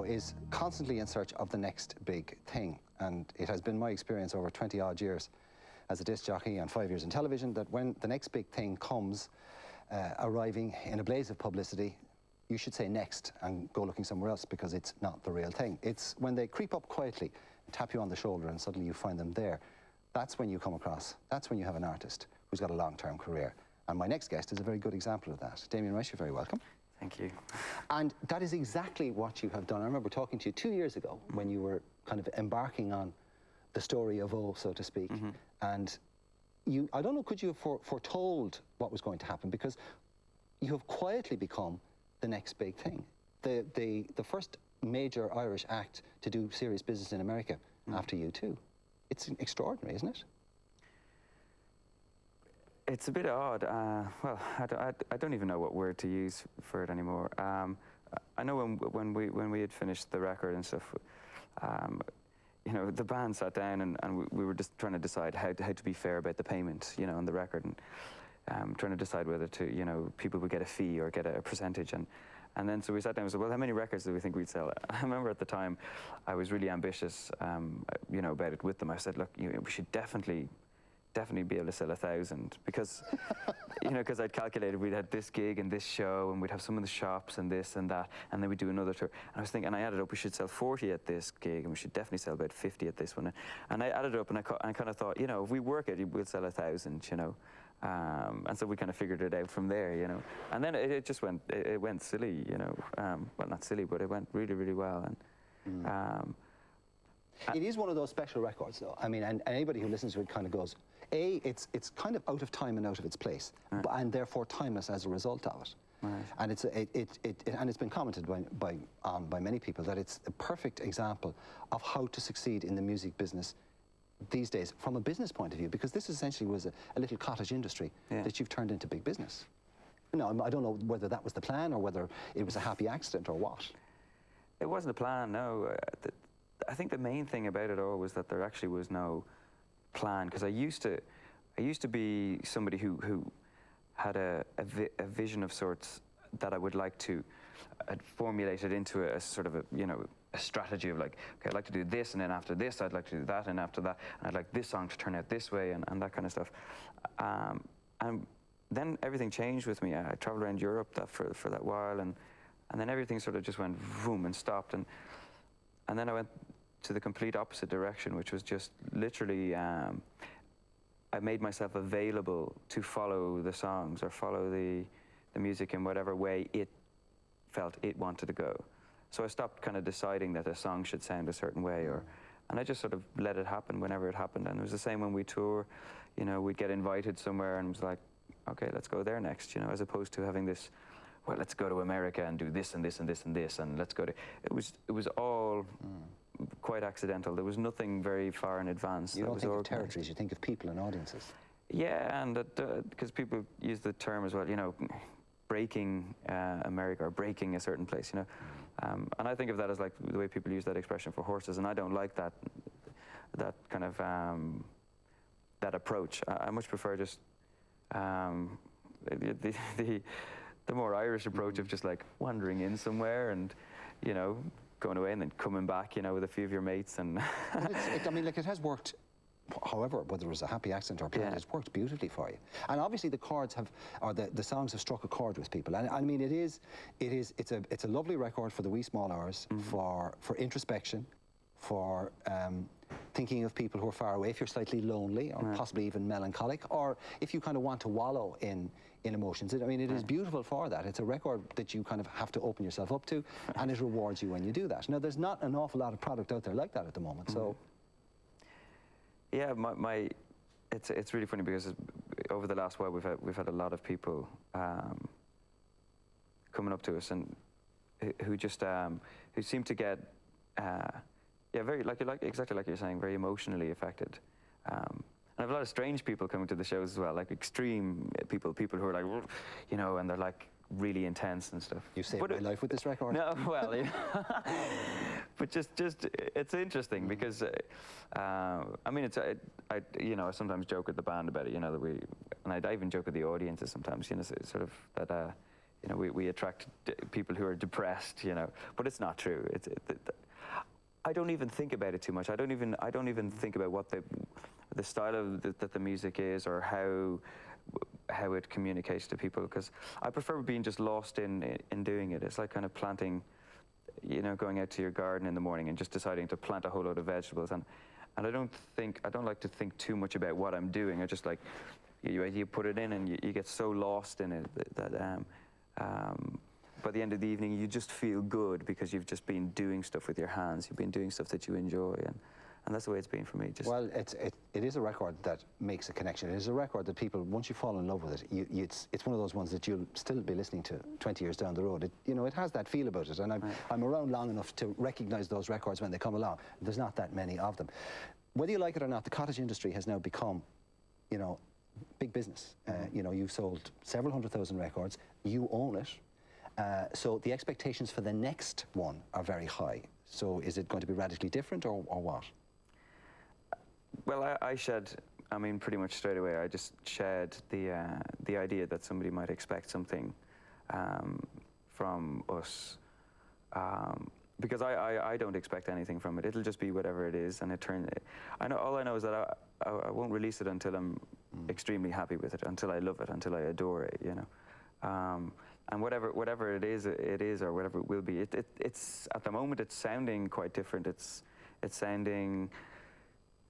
is constantly in search of the next big thing. And it has been my experience over 20-odd years as a disc jockey and 5 years in television that when the next big thing comes arriving in a blaze of publicity, you should say next and go looking somewhere else because it's not the real thing. It's when they creep up quietly and tap you on the shoulder and suddenly you find them there. That's when you come across, that's when you have an artist who's got a long-term career. And my next guest is a very good example of that. Damien Rice, you're very welcome. Thank you. And that is exactly what you have done. I remember talking to you 2 years ago when you were kind of embarking on the story of O, so to speak. And you, I don't know, could you have foretold what was going to happen? Because you have quietly become the next big thing. The first major Irish act to do serious business in America after you too. It's extraordinary, isn't it? It's a bit odd. Well, I don't even know what word to use for it anymore. I know when we had finished the record and stuff, you know, the band sat down and we were just trying to decide how to be fair about the payment, you know, on the record, and trying to decide whether to, you know, people would get a fee or get a percentage, and then so we sat down and said, well, how many records do we think we'd sell? I remember at the time I was really ambitious, you know, about it with them. I said, look, you know, we should definitely be able to sell 1,000 because, you know, because I'd calculated we'd had this gig and this show and we'd have some in the shops and this and that, and then we'd do another tour. And I was thinking, and I added up, we should sell 40 at this gig and we should definitely sell about 50 at this one. And I added up and I kind of thought, you know, if we work it, we'll sell 1,000, you know. And so we kind of figured it out from there, you know. And then it just went, it went silly, you know. Well, not silly, but it went really, really well. And it is one of those special records, though. I mean, and anybody who listens to it kind of goes, A, it's kind of out of time and out of its place, and therefore timeless as a result of it. And it's been commented by many people that it's a perfect example of how to succeed in the music business these days from a business point of view, because this essentially was a little cottage industry that you've turned into big business. No, I don't know whether that was the plan or whether it was a happy accident or what. It wasn't a plan, no. I think the main thing about it all was that there actually was no plan, because I used to be somebody who had a vision of sorts that I would like to formulate it into a sort of a, you know, a strategy of like, okay, I'd like to do this, and then after this I'd like to do that, and after that, and I'd like this song to turn out this way, and that kind of stuff. And then everything changed with me. I traveled around Europe for that while, and then everything sort of just went boom and stopped, and then I went to the complete opposite direction, which was just literally, I made myself available to follow the songs or follow the music in whatever way it felt it wanted to go. So I stopped kind of deciding that a song should sound a certain way, and I just sort of let it happen whenever it happened. And it was the same when we tour, you know, we'd get invited somewhere and it was like, okay, let's go there next, you know, as opposed to having this, well, let's go to America and do this and this and this and this, and let's go to, it was all quite accidental. There was nothing very far in advance. You don't think of territories, you think of people and audiences. Yeah, and because people use the term as well, you know, breaking America or breaking a certain place, you know. And I think of that as like the way people use that expression for horses, and I don't like that kind of that approach. I much prefer just the more Irish approach of just like wandering in somewhere and, you know, going away and then coming back, you know, with a few of your mates. And I mean, like, it has worked. However, whether it was a happy accident or planned, it's worked beautifully for you. And obviously the chords have, or the songs have struck a chord with people. And I mean, it's a lovely record for the wee small hours, for introspection, for thinking of people who are far away, if you're slightly lonely or possibly even melancholic, or if you kind of want to wallow in emotions. I mean, it is beautiful for that. It's a record that you kind of have to open yourself up to, and it rewards you when you do that. Now, there's not an awful lot of product out there like that at the moment, so... Yeah, it's really funny because over the last while we've had a lot of people coming up to us and who just who seem to get very exactly like you're saying, very emotionally affected. And I have a lot of strange people coming to the shows as well, like extreme people who are like, you know, and they're like really intense and stuff. You saved my life with this record. No, well, yeah. But just it's interesting because I mean, I you know, I sometimes joke with the band about it, you know, that I even joke with the audiences sometimes, you know, sort of that you know, we attract people who are depressed, you know, but it's not true. I don't even think about it too much. I don't even think about what the style of that the music is, or how it communicates to people, because I prefer being just lost in doing it. It's like kind of planting, you know, going out to your garden in the morning and just deciding to plant a whole load of vegetables, and I don't like to think too much about what I'm doing. I just like, you put it in and you get so lost in it that by the end of the evening you just feel good because you've just been doing stuff with your hands. You've been doing stuff that you enjoy, and that's the way it's been for me. Well, it is a record that makes a connection. It is a record that people, once you fall in love with it, it's one of those ones that you'll still be listening to 20 years down the road. You know, it has that feel about it, and I'm around long enough to recognise those records when they come along. There's not that many of them. Whether you like it or not, the cottage industry has now become, you know, big business. You know, you've sold several 100,000 records. You own it. So the expectations for the next one are very high. So is it going to be radically different, or what? Well, I mean, pretty much straight away, I just shared the idea that somebody might expect something from us, because I don't expect anything from it. It'll just be whatever it is, and all I know is that I won't release it until I'm extremely happy with it, until I love it, until I adore it, you know. And whatever it is, or whatever it will be, it's at the moment it's sounding quite different. It's sounding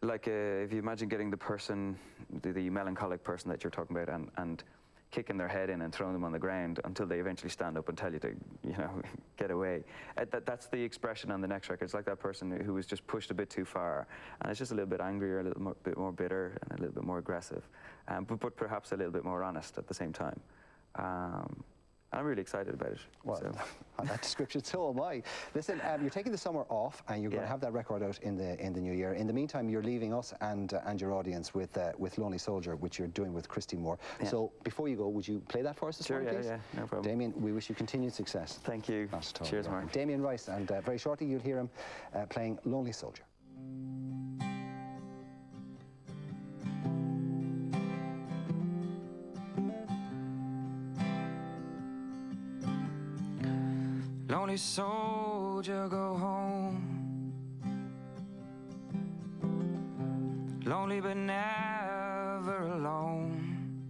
like if you imagine getting the person, the melancholic person that you're talking about, and kicking their head in and throwing them on the ground until they eventually stand up and tell you to, you know, get away. That's the expression on the next record. It's like that person who was just pushed a bit too far, and it's just a little bit angrier, a little bit more bitter, and a little bit more aggressive, but perhaps a little bit more honest at the same time. I'm really excited about it. Well, so. On that description, so am I. Listen, you're taking the summer off, and you're going to have that record out in the new year. In the meantime, you're leaving us and your audience with Lonely Soldier, which you're doing with Christy Moore. Yeah. So before you go, would you play that for us this morning, please? Yeah, no problem. Damien, we wish you continued success. Thank you. Cheers, Mark. Damien Rice, and very shortly you'll hear him playing Lonely Soldier. Lonely soldier, go home. Lonely but never alone.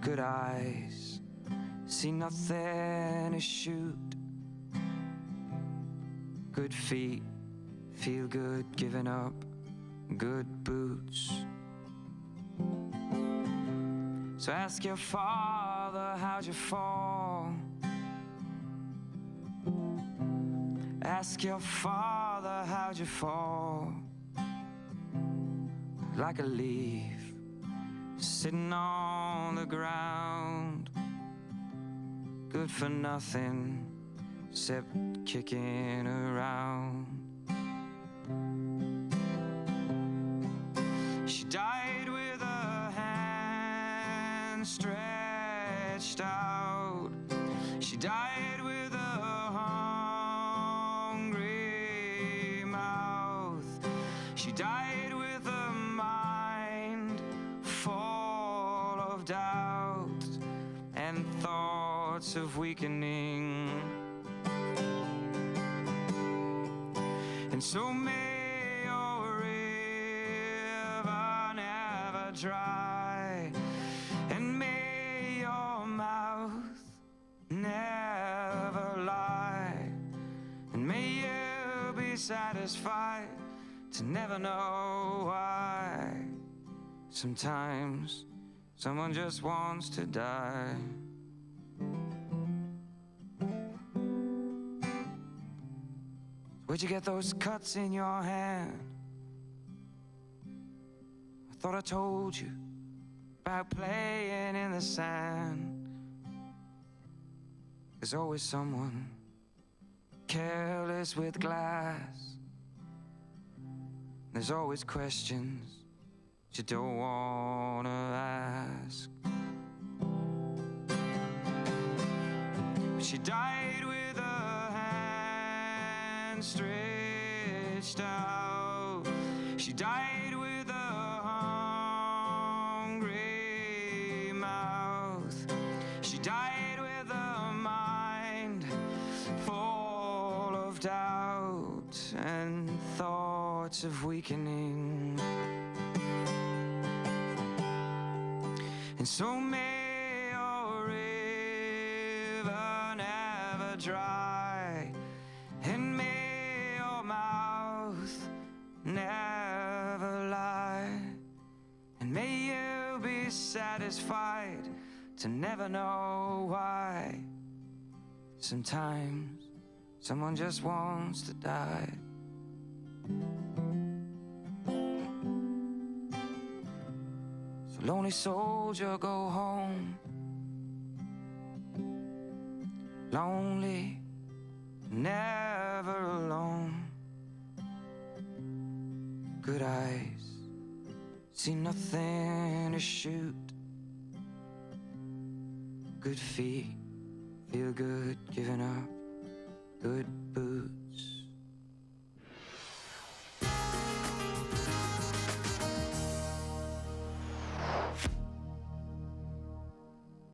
Good eyes see nothing to shoot. Good feet feel good giving up. Good boots. So ask your father, how'd you fall? Ask your father, how'd you fall? Like a leaf sitting on the ground, good for nothing except kicking around. She died with her hand stretched out. She died with her She died with a mind full of doubt and thoughts of weakening. And so may your river never dry, and may your mouth never lie, and may you be satisfied to never know why. Sometimes someone just wants to die. Where'd you get those cuts in your hand? I thought I told you about playing in the sand. There's always someone careless with glass. There's always questions you don't want to ask. She died with her hand stretched out. She died with a hungry mouth. She died and thoughts of weakening. And so may your river never dry, and may your mouth never lie, and may you be satisfied to never know why. Sometimes someone just wants to die. So lonely soldier, go home. Lonely, never alone. Good eyes see nothing to shoot. Good feet feel good giving up. Good booze